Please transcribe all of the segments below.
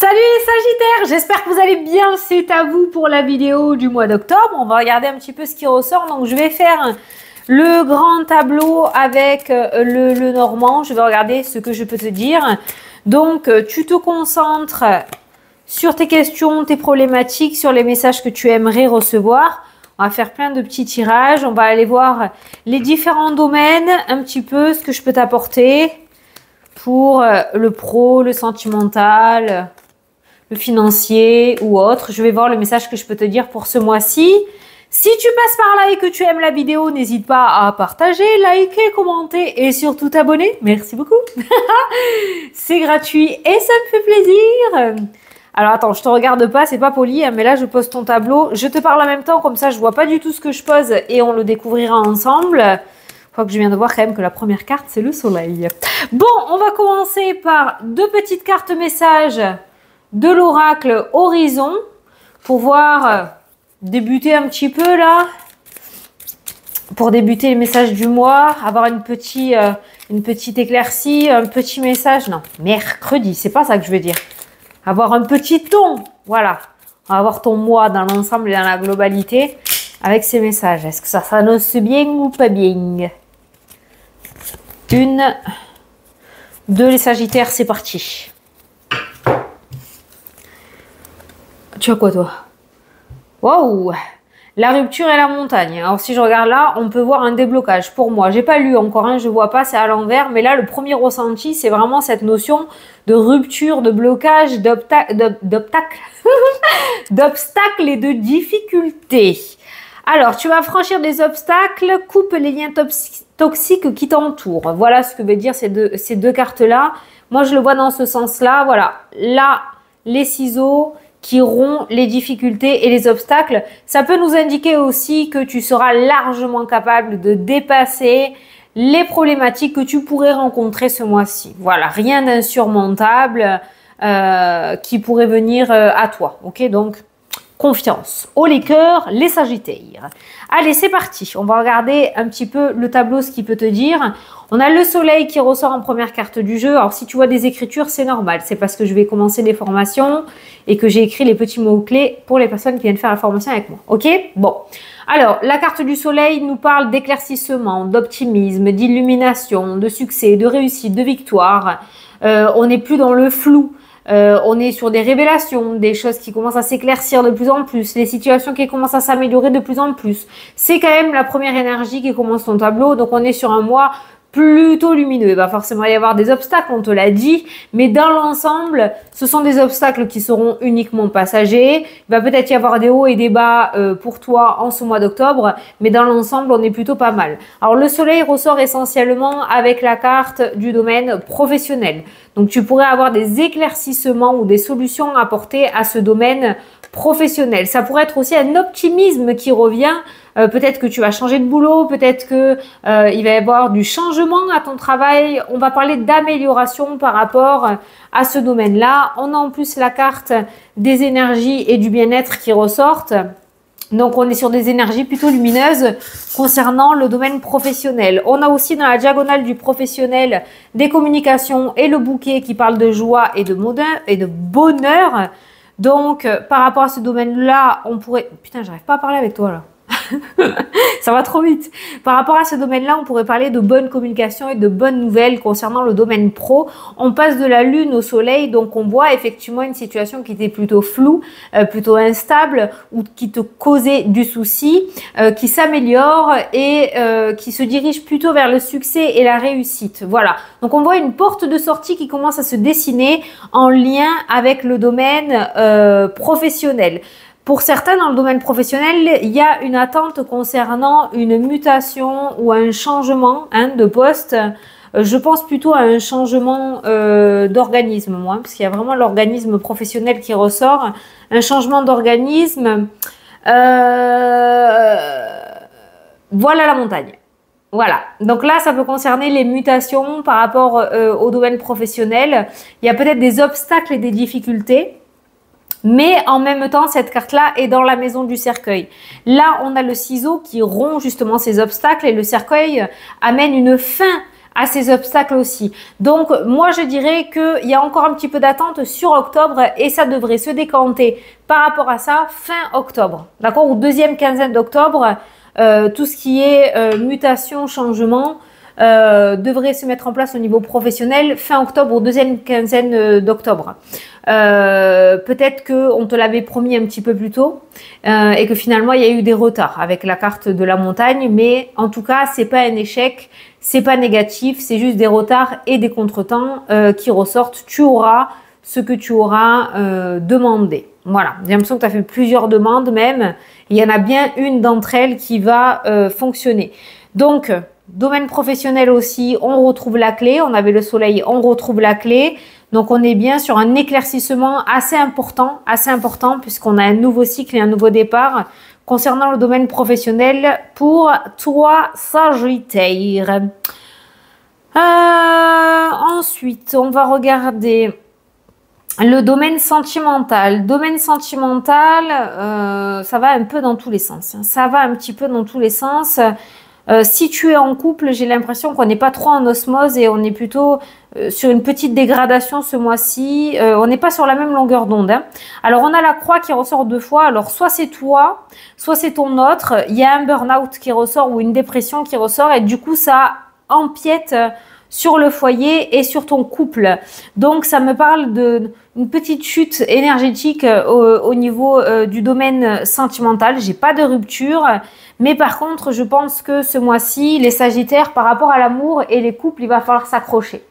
Salut les Sagittaires, j'espère que vous allez bien, c'est à vous pour la vidéo du mois d'octobre. On va regarder un petit peu ce qui ressort. Donc je vais faire le grand tableau avec le normand. Je vais regarder ce que je peux te dire. Donc tu te concentres sur tes questions, tes problématiques, sur les messages que tu aimerais recevoir. On va faire plein de petits tirages. On va aller voir les différents domaines, un petit peu ce que je peux t'apporter pour le pro, le sentimental, le financier ou autre. Je vais voir le message que je peux te dire pour ce mois-ci. Si tu passes par là et que tu aimes la vidéo, n'hésite pas à partager, liker, commenter et surtout t'abonner. Merci beaucoup. C'est gratuit et ça me fait plaisir. Alors attends, je te regarde pas, c'est pas poli, hein, mais là je pose ton tableau. Je te parle en même temps, comme ça je vois pas du tout ce que je pose et on le découvrira ensemble. Je crois que je viens de voir quand même que la première carte c'est le soleil. Bon, on va commencer par deux petites cartes messages de l'oracle Horizon pour voir débuter un petit peu là, pour débuter les messages du mois, avoir une petite éclaircie, un petit message, non, mercredi, c'est pas ça que je veux dire, avoir un petit ton, voilà, on va avoir ton mois dans l'ensemble et dans la globalité avec ces messages. Est-ce que ça s'annonce bien ou pas bien? Une, deux, les Sagittaires, c'est parti. Tu as quoi toi? Waouh! La rupture et la montagne. Alors si je regarde là, on peut voir un déblocage. Pour moi, j'ai pas lu encore, hein, je vois pas, c'est à l'envers. Mais là, le premier ressenti, c'est vraiment cette notion de rupture, de blocage, d'obstacle et de difficulté. Alors, tu vas franchir des obstacles, coupe les liens toxiques qui t'entourent. Voilà ce que veut dire ces deux cartes-là. Moi, je le vois dans ce sens-là. Voilà, là, les ciseaux qui rompent les difficultés et les obstacles. Ça peut nous indiquer aussi que tu seras largement capable de dépasser les problématiques que tu pourrais rencontrer ce mois-ci. Voilà, rien d'insurmontable qui pourrait venir à toi. Ok, donc confiance. Haut les cœurs, les Sagittaires. Allez, c'est parti. On va regarder un petit peu le tableau, ce qu'il peut te dire. On a le soleil qui ressort en première carte du jeu. Alors, si tu vois des écritures, c'est normal. C'est parce que je vais commencer des formations et que j'ai écrit les petits mots-clés pour les personnes qui viennent faire la formation avec moi. Ok? Bon. Alors, la carte du soleil nous parle d'éclaircissement, d'optimisme, d'illumination, de succès, de réussite, de victoire. On n'est plus dans le flou. On est sur des révélations, des choses qui commencent à s'éclaircir de plus en plus, les situations qui commencent à s'améliorer de plus en plus. C'est quand même la première énergie qui commence ton tableau, donc on est sur un mois plutôt lumineux. Il va forcément y avoir des obstacles, on te l'a dit, mais dans l'ensemble, ce sont des obstacles qui seront uniquement passagers. Il va peut-être y avoir des hauts et des bas pour toi en ce mois d'octobre, mais dans l'ensemble, on est plutôt pas mal. Alors, le soleil ressort essentiellement avec la carte du domaine professionnel. Donc, tu pourrais avoir des éclaircissements ou des solutions apportées à ce domaine professionnel. Ça pourrait être aussi un optimisme qui revient. Peut-être que tu vas changer de boulot, peut-être que il va y avoir du changement à ton travail. On va parler d'amélioration par rapport à ce domaine-là. On a en plus la carte des énergies et du bien-être qui ressortent. Donc, on est sur des énergies plutôt lumineuses concernant le domaine professionnel. On a aussi dans la diagonale du professionnel des communications et le bouquet qui parle de joie et de bonheur. Donc, par rapport à ce domaine-là, on pourrait... Putain, j'arrive pas à parler avec toi, là. Ça va trop vite. Par rapport à ce domaine-là, on pourrait parler de bonne communication et de bonnes nouvelles concernant le domaine pro. On passe de la lune au soleil, donc on voit effectivement une situation qui était plutôt floue, plutôt instable ou qui te causait du souci, qui s'améliore et qui se dirige plutôt vers le succès et la réussite. Voilà. Donc on voit une porte de sortie qui commence à se dessiner en lien avec le domaine professionnel. Pour certains, dans le domaine professionnel, il y a une attente concernant une mutation ou un changement de poste. Je pense plutôt à un changement d'organisme, moi, parce qu'il y a vraiment l'organisme professionnel qui ressort. Un changement d'organisme. Voilà la montagne. Voilà. Donc là, ça peut concerner les mutations par rapport au domaine professionnel. Il y a peut-être des obstacles et des difficultés. Mais en même temps, cette carte-là est dans la maison du cercueil. Là, on a le ciseau qui rompt justement ces obstacles et le cercueil amène une fin à ces obstacles aussi. Donc, moi, je dirais qu'il y a encore un petit peu d'attente sur octobre et ça devrait se décanter par rapport à ça fin octobre, d'accord? Ou deuxième quinzaine d'octobre, tout ce qui est mutation, changement, devrait se mettre en place au niveau professionnel fin octobre ou deuxième quinzaine d'octobre. Peut-être qu'on te l'avait promis un petit peu plus tôt et que finalement il y a eu des retards avec la carte de la montagne, mais en tout cas c'est pas un échec, c'est pas négatif, c'est juste des retards et des contretemps qui ressortent. Tu auras ce que tu auras demandé. Voilà, j'ai l'impression que tu as fait plusieurs demandes même. Il y en a bien une d'entre elles qui va fonctionner. Donc, domaine professionnel aussi, on retrouve la clé. On avait le soleil, on retrouve la clé. Donc, on est bien sur un éclaircissement assez important puisqu'on a un nouveau cycle et un nouveau départ concernant le domaine professionnel pour toi, Sagittaire. Ensuite, on va regarder le domaine sentimental. Domaine sentimental, ça va un peu dans tous les sens. Ça va un petit peu dans tous les sens. Si tu es en couple, j'ai l'impression qu'on n'est pas trop en osmose et on est plutôt sur une petite dégradation ce mois-ci. On n'est pas sur la même longueur d'onde. Hein. Alors, on a la croix qui ressort deux fois. Alors, soit c'est toi, soit c'est ton autre. Il y a un burn-out qui ressort ou une dépression qui ressort et du coup, ça empiète sur le foyer et sur ton couple. Donc, ça me parle d'une petite chute énergétique au niveau du domaine sentimental. J'ai pas de rupture. Mais par contre, je pense que ce mois-ci, les Sagittaires, par rapport à l'amour et les couples, il va falloir s'accrocher.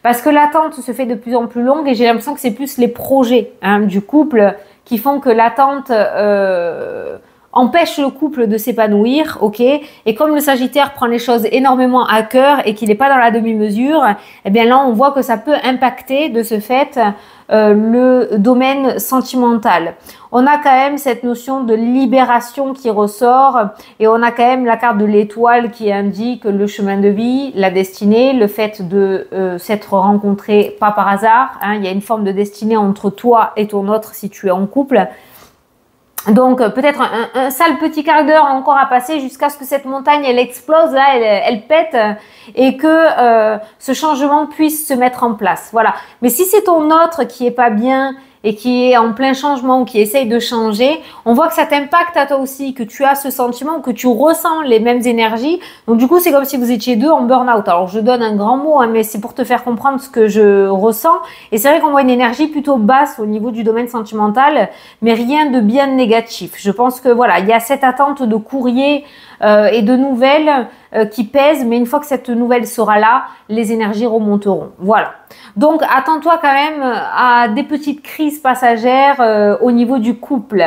Parce que l'attente se fait de plus en plus longue et j'ai l'impression que c'est plus les projets du couple qui font que l'attente empêche le couple de s'épanouir, ok? Et comme le Sagittaire prend les choses énormément à cœur et qu'il n'est pas dans la demi-mesure, eh bien là, on voit que ça peut impacter de ce fait le domaine sentimental. On a quand même cette notion de libération qui ressort et on a quand même la carte de l'étoile qui indique le chemin de vie, la destinée, le fait de s'être rencontré pas par hasard. Hein, il y a une forme de destinée entre toi et ton autre si tu es en couple. Donc peut-être un sale petit quart d'heure encore à passer jusqu'à ce que cette montagne elle explose, là, elle pète et que ce changement puisse se mettre en place. Voilà. Mais si c'est ton autre qui est pas bien et qui est en plein changement ou qui essaye de changer, on voit que ça t'impacte à toi aussi, que tu as ce sentiment, que tu ressens les mêmes énergies. Donc du coup, c'est comme si vous étiez deux en burn-out. Alors je donne un grand mot, hein, mais c'est pour te faire comprendre ce que je ressens. Et c'est vrai qu'on voit une énergie plutôt basse au niveau du domaine sentimental, mais rien de bien négatif. Je pense que voilà, il y a cette attente de courrier et de nouvelles qui pèsent, mais une fois que cette nouvelle sera là, les énergies remonteront. Voilà. Donc, attends-toi quand même à des petites crises passagères au niveau du couple.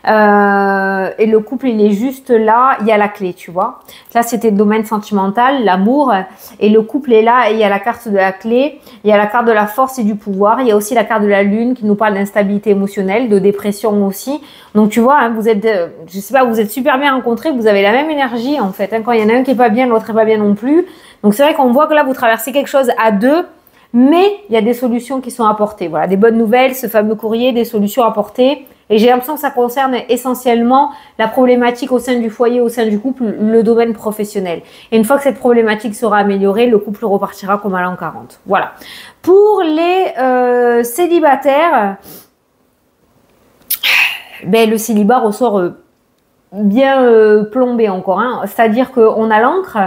Et le couple, il est juste là, il y a la clé, tu vois. Là, c'était le domaine sentimental, l'amour. Et le couple est là et il y a la carte de la clé, il y a la carte de la force et du pouvoir. Il y a aussi la carte de la lune qui nous parle d'instabilité émotionnelle, de dépression aussi. Donc, tu vois, hein, vous êtes, je sais pas, vous êtes super bien rencontrés, vous avez la même énergie en fait. Hein. Quand il y en a un qui est pas bien, l'autre est pas bien non plus. Donc, c'est vrai qu'on voit que là, vous traversez quelque chose à deux. Mais il y a des solutions qui sont apportées. Voilà, des bonnes nouvelles, ce fameux courrier, des solutions apportées. Et j'ai l'impression que ça concerne essentiellement la problématique au sein du foyer, au sein du couple, le domaine professionnel. Et une fois que cette problématique sera améliorée, le couple repartira comme à l'an 40. Voilà. Pour les célibataires, ben, le célibat ressort bien plombé encore. Hein. C'est-à-dire qu'on a l'encre,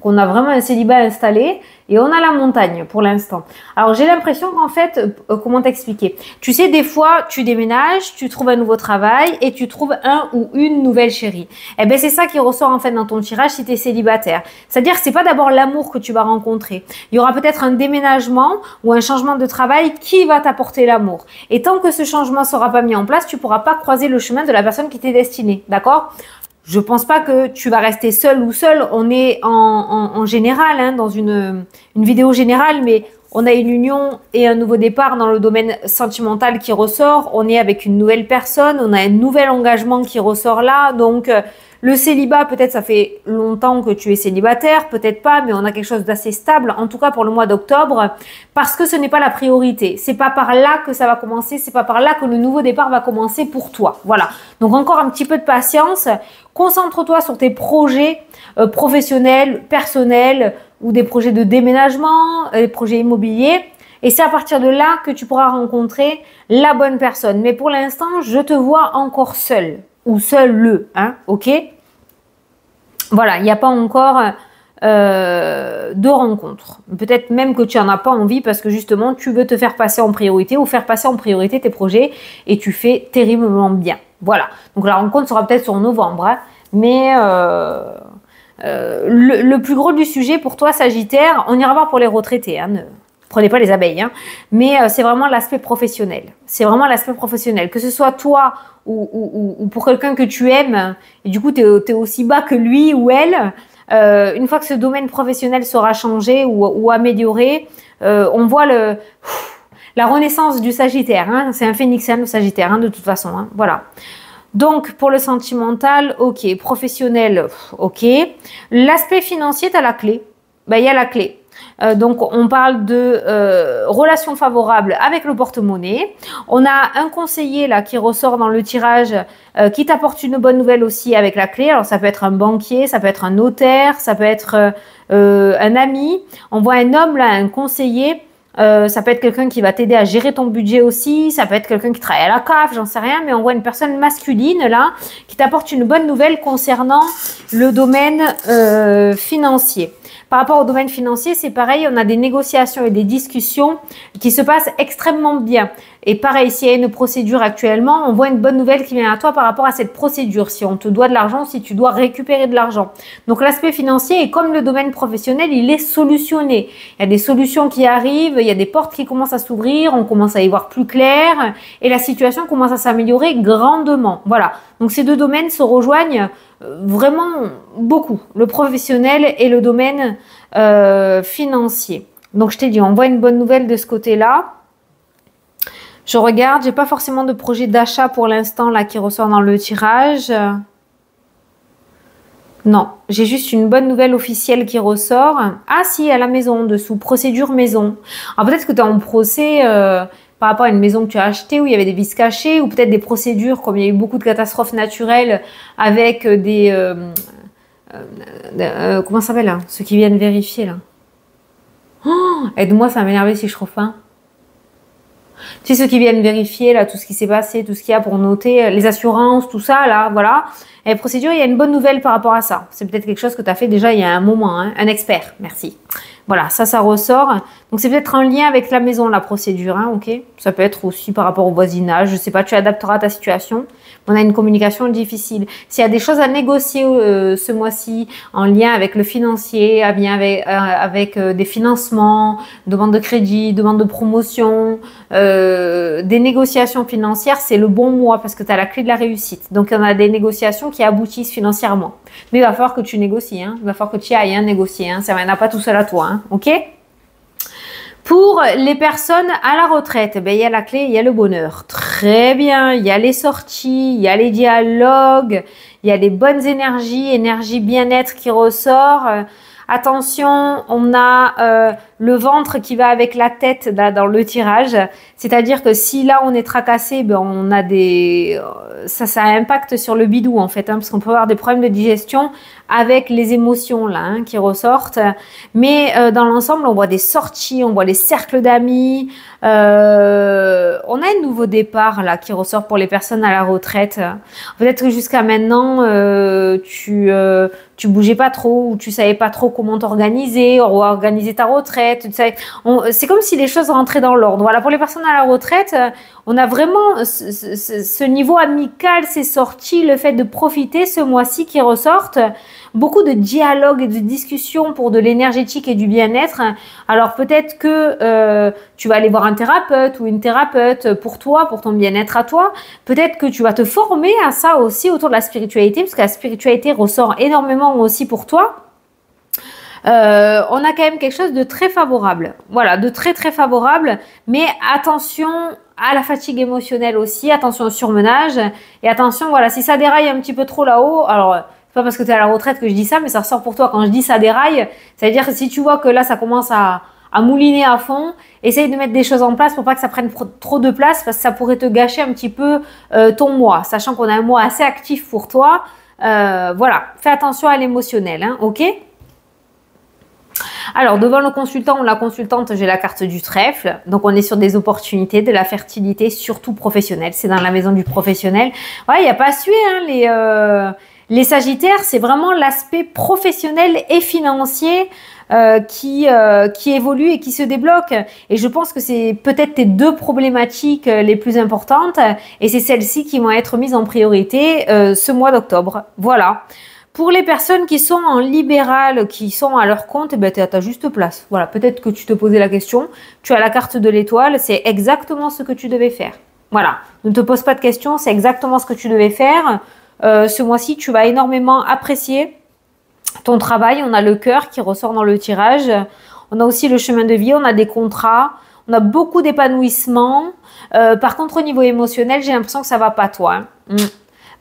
qu'on a vraiment un célibat installé et on a la montagne pour l'instant. Alors j'ai l'impression qu'en fait, comment t'expliquer? Tu sais, des fois tu déménages, tu trouves un nouveau travail et tu trouves un ou une nouvelle chérie. Eh ben c'est ça qui ressort en fait dans ton tirage si tu es célibataire. C'est-à-dire que c'est pas d'abord l'amour que tu vas rencontrer. Il y aura peut-être un déménagement ou un changement de travail qui va t'apporter l'amour. Et tant que ce changement sera pas mis en place, tu pourras pas croiser le chemin de la personne qui t'est destinée. D'accord? Je pense pas que tu vas rester seul ou seul. On est en général, hein, dans une vidéo générale, mais on a une union et un nouveau départ dans le domaine sentimental qui ressort. On est avec une nouvelle personne, on a un nouvel engagement qui ressort là. Donc, le célibat, peut-être ça fait longtemps que tu es célibataire, peut-être pas, mais on a quelque chose d'assez stable, en tout cas pour le mois d'octobre, parce que ce n'est pas la priorité. C'est pas par là que ça va commencer, c'est pas par là que le nouveau départ va commencer pour toi. Voilà. Donc encore un petit peu de patience. Concentre-toi sur tes projets professionnels, personnels, ou des projets de déménagement, des projets immobiliers. Et c'est à partir de là que tu pourras rencontrer la bonne personne. Mais pour l'instant, je te vois encore seul ou seul, hein, ok? Voilà, il n'y a pas encore de rencontres. Peut-être même que tu n'en as pas envie parce que justement, tu veux te faire passer en priorité ou faire passer en priorité tes projets et tu fais terriblement bien. Voilà, donc la rencontre sera peut-être sur novembre, hein, mais le plus gros du sujet pour toi, Sagittaire, on ira voir pour les retraités, hein, ne prenez pas les abeilles, hein, mais c'est vraiment l'aspect professionnel. C'est vraiment l'aspect professionnel, que ce soit toi ou pour quelqu'un que tu aimes, et du coup, tu es aussi bas que lui ou elle. Une fois que ce domaine professionnel sera changé ou amélioré, on voit la renaissance du Sagittaire. Hein, c'est un phénixien, le Sagittaire, hein, de toute façon. Hein, voilà. Donc, pour le sentimental, ok. Professionnel, ok. L'aspect financier, tu as la clé. Ben, il y a la clé. Donc, on parle de relations favorables avec le porte-monnaie. On a un conseiller là qui ressort dans le tirage qui t'apporte une bonne nouvelle aussi avec la clé. Alors, ça peut être un banquier, ça peut être un notaire, ça peut être un ami. On voit un homme là, un conseiller. Ça peut être quelqu'un qui va t'aider à gérer ton budget aussi. Ça peut être quelqu'un qui travaille à la CAF, j'en sais rien. Mais on voit une personne masculine là qui t'apporte une bonne nouvelle concernant le domaine financier. Par rapport au domaine financier, c'est pareil, on a des négociations et des discussions qui se passent extrêmement bien. Et pareil, s'il y a une procédure actuellement, on voit une bonne nouvelle qui vient à toi par rapport à cette procédure. Si on te doit de l'argent, si tu dois récupérer de l'argent. Donc l'aspect financier est comme le domaine professionnel, il est solutionné. Il y a des solutions qui arrivent, il y a des portes qui commencent à s'ouvrir, on commence à y voir plus clair et la situation commence à s'améliorer grandement. Voilà, donc ces deux domaines se rejoignent vraiment beaucoup, le professionnel et le domaine financier. Donc je t'ai dit, on voit une bonne nouvelle de ce côté-là. Je regarde, j'ai pas forcément de projet d'achat pour l'instant là qui ressort dans le tirage. Non, j'ai juste une bonne nouvelle officielle qui ressort. Ah si, à la maison, en dessous, procédure maison. Alors peut-être que tu es en procès par rapport à une maison que tu as achetée où il y avait des vices cachés ou peut-être des procédures comme il y a eu beaucoup de catastrophes naturelles avec des... comment ça s'appelle là? Ceux qui viennent vérifier là. Oh, aide-moi, ça va m'énerver si je refaim. Tu sais, ceux qui viennent vérifier là tout ce qui s'est passé, tout ce qu'il y a pour noter, les assurances, tout ça là, voilà. Et les procédures, il y a une bonne nouvelle par rapport à ça. C'est peut-être quelque chose que tu as fait déjà il y a un moment, hein. Un expert, merci. Voilà, ça ressort. Donc, c'est peut-être en lien avec la maison, la procédure, hein, ok? Ça peut être aussi par rapport au voisinage, je sais pas, tu adapteras ta situation. On a une communication difficile. S'il y a des choses à négocier ce mois-ci en lien avec le financier, en lien avec des financements, demande de crédit, demande de promotion, des négociations financières, c'est le bon mois parce que tu as la clé de la réussite. Donc, on a des négociations qui aboutissent financièrement. Mais il va falloir que tu négocies, hein. Il va falloir que tu y ailles négocier, hein. Ça ne vient pas tout seul à toi, hein. Ok? Pour les personnes à la retraite, ben, il y a la clé, il y a le bonheur. Très bien, il y a les sorties, il y a les dialogues, il y a les bonnes énergies, énergie bien-être qui ressort. Attention, on a le ventre qui va avec la tête là, dans le tirage. C'est-à-dire que si là on est tracassé, ben, on a des... Ça impacte sur le bidou en fait, hein, parce qu'on peut avoir des problèmes de digestion avec les émotions là hein, qui ressortent. Mais dans l'ensemble, on voit des sorties, on voit les cercles d'amis. On a un nouveau départ là qui ressort pour les personnes à la retraite. Peut-être que jusqu'à maintenant, tu bougeais pas trop ou tu savais pas trop comment t'organiser ou organiser ta retraite. C'est comme si les choses rentraient dans l'ordre. Voilà, pour les personnes à la retraite, on a vraiment ce niveau amical, ces sorties, le fait de profiter ce mois-ci qui ressortent. Beaucoup de dialogues et de discussions pour de l'énergétique et du bien-être. Alors peut-être que tu vas aller voir un thérapeute ou une thérapeute pour toi, pour ton bien-être à toi. Peut-être que tu vas te former à ça aussi autour de la spiritualité, parce que la spiritualité ressort énormément aussi pour toi. On a quand même quelque chose de très favorable. Voilà, de très très favorable. Mais attention à la fatigue émotionnelle aussi. Attention au surmenage. Et attention, voilà, si ça déraille un petit peu trop là-haut, alors... C'est pas parce que tu es à la retraite que je dis ça, mais ça ressort pour toi. Quand je dis ça déraille, ça veut dire que si tu vois que là, ça commence à mouliner à fond, essaye de mettre des choses en place pour pas que ça prenne trop de place parce que ça pourrait te gâcher un petit peu ton mois. Sachant qu'on a un mois assez actif pour toi. Voilà, fais attention à l'émotionnel, hein, ok? Alors, devant le consultant ou la consultante, j'ai la carte du trèfle. Donc, on est sur des opportunités, de la fertilité, surtout professionnelle. C'est dans la maison du professionnel. Ouais, il n'y a pas à suer, hein, les Sagittaires, c'est vraiment l'aspect professionnel et financier qui évolue et qui se débloque. Et je pense que c'est peut-être tes deux problématiques les plus importantes. Et c'est celles-ci qui vont être mises en priorité ce mois d'octobre. Voilà. Pour les personnes qui sont en libéral, qui sont à leur compte, ben, tu es à ta juste place. Voilà, peut-être que tu te posais la question. Tu as la carte de l'étoile, c'est exactement ce que tu devais faire. Voilà, ne te pose pas de questions, c'est exactement ce que tu devais faire. Ce mois-ci, tu vas énormément apprécier ton travail. On a le cœur qui ressort dans le tirage. On a aussi le chemin de vie, on a des contrats. On a beaucoup d'épanouissement. Par contre, au niveau émotionnel, j'ai l'impression que ça va pas, toi.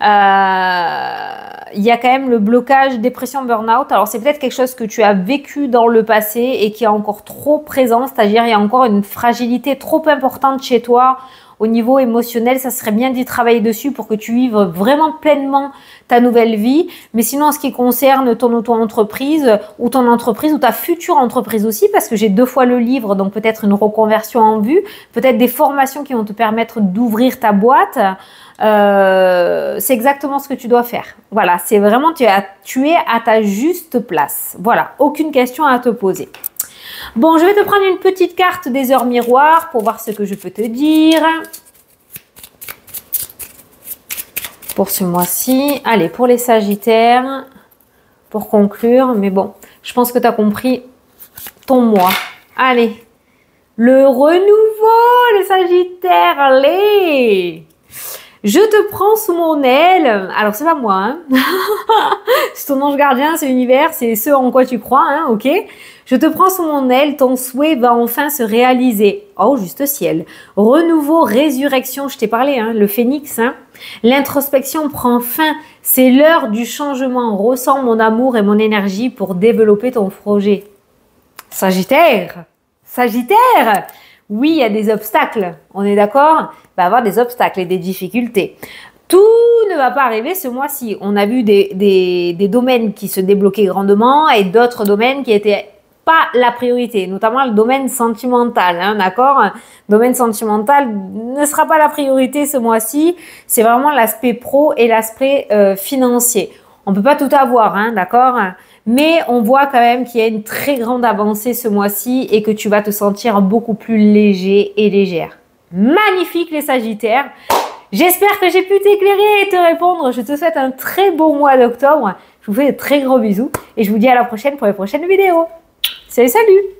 Il y a quand même le blocage, dépression, burn-out. Alors, c'est peut-être quelque chose que tu as vécu dans le passé et qui est encore trop présent. C'est-à-dire, il y a encore une fragilité trop importante chez toi. Au niveau émotionnel, ça serait bien d'y travailler dessus pour que tu vives vraiment pleinement ta nouvelle vie. Mais sinon, en ce qui concerne ton auto-entreprise ou ton entreprise ou ta future entreprise aussi, parce que j'ai 2 fois le livre, donc peut-être une reconversion en vue, peut-être des formations qui vont te permettre d'ouvrir ta boîte. C'est exactement ce que tu dois faire. Voilà, c'est vraiment, tu es à ta juste place. Voilà, aucune question à te poser. Bon, je vais te prendre une petite carte des heures miroirs pour voir ce que je peux te dire. Pour ce mois-ci. Allez, pour les Sagittaires, pour conclure. Mais bon, je pense que tu as compris ton mois. Allez, le renouveau, les Sagittaires, allez! Je te prends sous mon aile. Alors, c'est pas moi, hein. C'est ton ange gardien, c'est l'univers, c'est ce en quoi tu crois, hein, ok? Je te prends sous mon aile, ton souhait va enfin se réaliser. Oh, juste ciel. Renouveau, résurrection, je t'ai parlé, hein, le phénix, hein. L'introspection prend fin. C'est l'heure du changement. Ressens mon amour et mon énergie pour développer ton projet. Sagittaire! Sagittaire! Oui, il y a des obstacles, on est d'accord? Il va y avoir des obstacles et des difficultés. Tout ne va pas arriver ce mois-ci. On a vu des domaines qui se débloquaient grandement et d'autres domaines qui étaient pas la priorité, notamment le domaine sentimental, hein, d'accord? Le domaine sentimental ne sera pas la priorité ce mois-ci. C'est vraiment l'aspect pro et l'aspect financier. On peut pas tout avoir, hein, d'accord? Mais on voit quand même qu'il y a une très grande avancée ce mois-ci et que tu vas te sentir beaucoup plus léger et légère. Magnifique les Sagittaires. J'espère que j'ai pu t'éclairer et te répondre. Je te souhaite un très beau mois d'octobre. Je vous fais de très gros bisous et je vous dis à la prochaine pour les prochaines vidéos. Salut, salut!